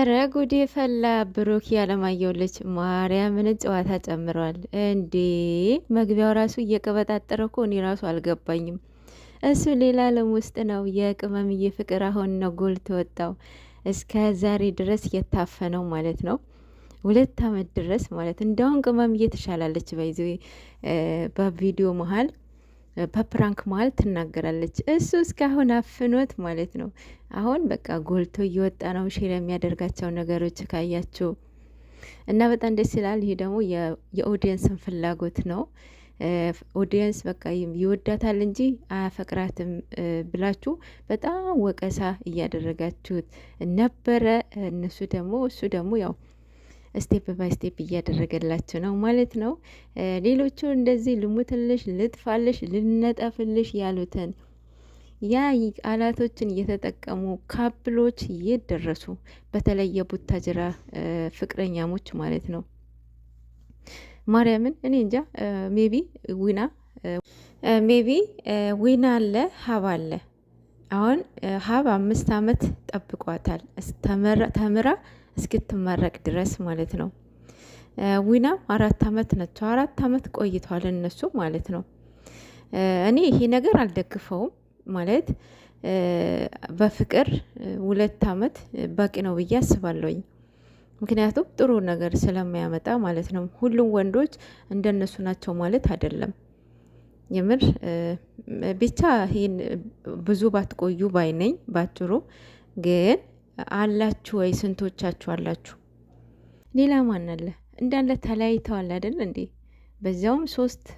ኧረ ጉዴ ፈላ። ብሩክ ያለማየሁ ልጅ ማርያምን ጨዋታ ጨምሯል እንዴ! መግቢያው ራሱ እየቀበጣጠረ እኮ እኔ ራሱ አልገባኝም። እሱ ሌላ ዓለም ውስጥ ነው። የቅመምዬ ፍቅር አሁን ነው ጎልቶ ወጣው። እስከ ዛሬ ድረስ የታፈነው ማለት ነው። 2 ዓመት ድረስ ማለት እንደውም ቅመምዬ ትሻላለች። በይዞ በቪዲዮ መሀል በፕራንክ መሀል ትናገራለች። እሱ እስካሁን አፍኖት ማለት ነው። አሁን በቃ ጎልቶ እየወጣ ነው። ሼር የሚያደርጋቸው ነገሮች ካያችሁ እና በጣም ደስ ይላል። ይሄ ደግሞ የኦዲየንስን ፍላጎት ነው። ኦዲየንስ በቃ ይወዳታል እንጂ አያፈቅራትም ብላችሁ በጣም ወቀሳ እያደረጋችሁት ነበረ። እሱ ደግሞ ያው ስቴፕ ባይ ስቴፕ እያደረገላችሁ ነው ማለት ነው። ሌሎቹ እንደዚህ ልሙትልሽ፣ ልጥፋልሽ፣ ልነጠፍልሽ ያሉትን ያ ቃላቶችን እየተጠቀሙ ካፕሎች እየደረሱ በተለይ የቡታጅራ ፍቅረኛሞች ማለት ነው። ማርያምን እኔ እንጃ። ሜቢ ዊና አለ፣ ሀብ አለ። አሁን ሀብ 5 ዓመት ጠብቋታል ተምራ እስክትመረቅ ድረስ ማለት ነው። ዊና 4 ዓመት ናቸው። 4 ዓመት ቆይቷል እነሱ ማለት ነው። እኔ ይሄ ነገር አልደግፈውም ማለት በፍቅር 2 ዓመት በቂ ነው ብዬ አስባለሁኝ። ምክንያቱም ጥሩ ነገር ስለማያመጣ ማለት ነው። ሁሉም ወንዶች እንደነሱ ናቸው ማለት አይደለም። የምር ብቻ ይሄን ብዙ ባትቆዩ ባይነኝ። ባጭሩ ግን አላችሁ ወይ? ስንቶቻችሁ አላችሁ? ሌላ ማን አለ? እንዳለ ተለያይተዋል አይደል እንዴ? በዛውም 2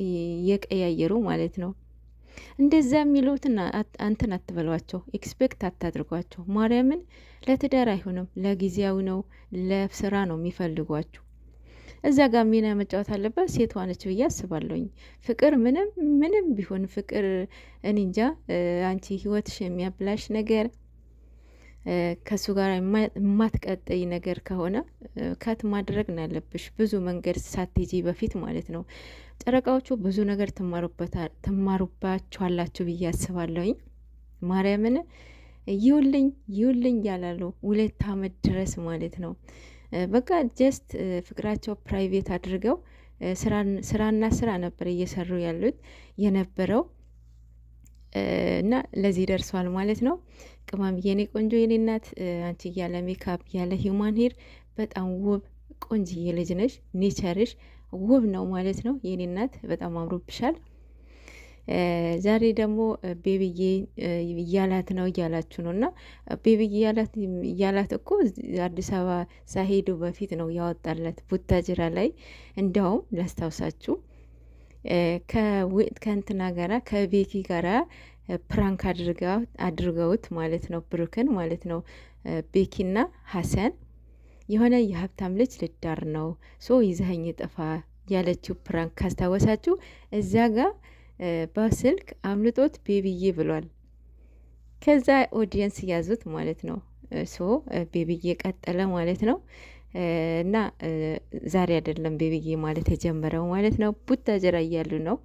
እየቀያየሩ ማለት ነው። እንደዛ የሚሉትን አንተን አትበሏቸው፣ ኤክስፔክት አታድርጓቸው። ማርያምን ለትዳር አይሆንም፣ ለጊዜያዊ ነው፣ ለስራ ነው የሚፈልጓችሁ። እዛ ጋር ሚና መጫወት አለበት ሴቷ ነች ብዬ አስባለሁኝ። ፍቅር ምንም ቢሆን ፍቅር እኔ እንጃ። አንቺ ህይወትሽ የሚያብላሽ ነገር ከሱ ጋር የማትቀጥይ ነገር ከሆነ ከት ማድረግ ነው ያለብሽ፣ ብዙ መንገድ ሳትሄጂ በፊት ማለት ነው። ጨረቃዎቹ ብዙ ነገር ትማሩባችኋላችሁ ብዬ አስባለሁኝ። ማርያምን ይውልኝ ያላሉ 2 ዓመት ድረስ ማለት ነው። በቃ ጀስት ፍቅራቸው ፕራይቬት አድርገው ስራና ስራ ነበር እየሰሩ ያሉት የነበረው እና ለዚህ ደርሷል ማለት ነው። ቅመም የኔ ቆንጆ የኔ እናት፣ አንቺ ያለ ሜካፕ ያለ ሂውማን ሄር በጣም ውብ ቆንጅዬ ልጅ ነሽ። ኔቸርሽ ውብ ነው ማለት ነው የኔ እናት፣ በጣም አምሮብሻል። ዛሬ ደግሞ ቤቢዬ እያላት ነው እያላችሁ ነው። እና ቤቢዬ እያላት እኮ አዲስ አበባ ሳሄዱ በፊት ነው ያወጣላት ቡታጅራ ላይ። እንዲያውም ላስታውሳችሁ ከእንትና ጋራ ከቤኪ ጋራ ፕራንክ አድርገውት ማለት ነው፣ ብሩክን ማለት ነው። ቤኪና ሀሰን የሆነ የሀብታም ልጅ ልዳር ነው ሶ ይዘኸኝ ጥፋ ያለችው ፕራንክ ካስታወሳችሁ፣ እዛ ጋር በስልክ አምልጦት ቤቢዬ ብሏል። ከዛ ኦዲየንስ ያዙት ማለት ነው። ሶ ቤቢዬ ቀጠለ ማለት ነው። እና ዛሬ አይደለም ቤቢዬ ማለት የጀመረው ማለት ነው። ቡታጀራ እያሉ ነው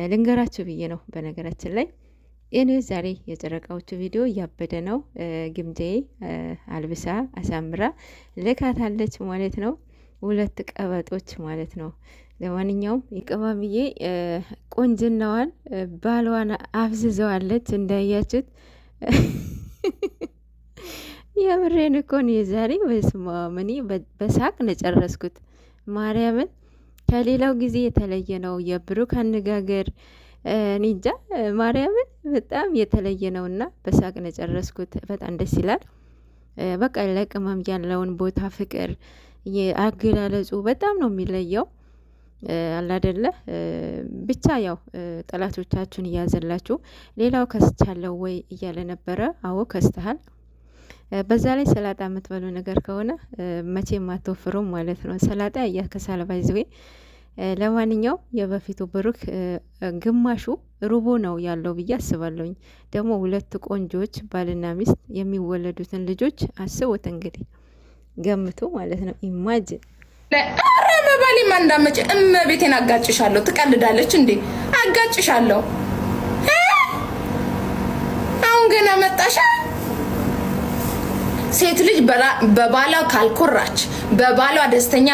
ልንገራችሁ ብዬ ነው። በነገራችን ላይ እኔ ዛሬ የጨረቃዎቹ ቪዲዮ እያበደ ነው። ግምጃዬ አልብሳ አሳምራ ልካታለች ማለት ነው። 2 ቀበጦች ማለት ነው። ለማንኛውም የቅመምዬ ቆንጅናዋን ባሏን አፍዝዘዋለች እንዳያችሁት። የምሬን እኮ ነው። የዛሬ በስማምኒ በሳቅ ነው ጨረስኩት። ማርያምን ከሌላው ጊዜ የተለየ ነው የብሩክ አነጋገር። ኒንጃ ማርያምን በጣም የተለየ ነው እና በሳቅ ነው ጨረስኩት። በጣም ደስ ይላል። በቃ ለቅመም ያለውን ቦታ ፍቅር አገላለጹ በጣም ነው የሚለየው። አላደለ ብቻ ያው ጠላቶቻችሁን እያዘላችሁ። ሌላው ከስቻለው ወይ እያለ ነበረ። አዎ ከስተሃል። በዛ ላይ ሰላጣ የምትበሉ ነገር ከሆነ መቼም አትወፍሩም ማለት ነው። ሰላጣ እያከሳለ ባይዘዌ። ለማንኛውም የበፊቱ ብሩክ ግማሹ ሩቦ ነው ያለው ብዬ አስባለሁኝ። ደግሞ 2 ቆንጆች ባልና ሚስት የሚወለዱትን ልጆች አስቡት እንግዲህ ገምቱ ማለት ነው። ኢማጂን አረ መባሌ ማንዳመጭ እመቤቴን አጋጭሻለሁ። ትቀልዳለች እንዴ? አጋጭሻለሁ። አሁን ገና መጣሻ ሴት ልጅ በባሏ ካልኮራች፣ በባሏ ደስተኛ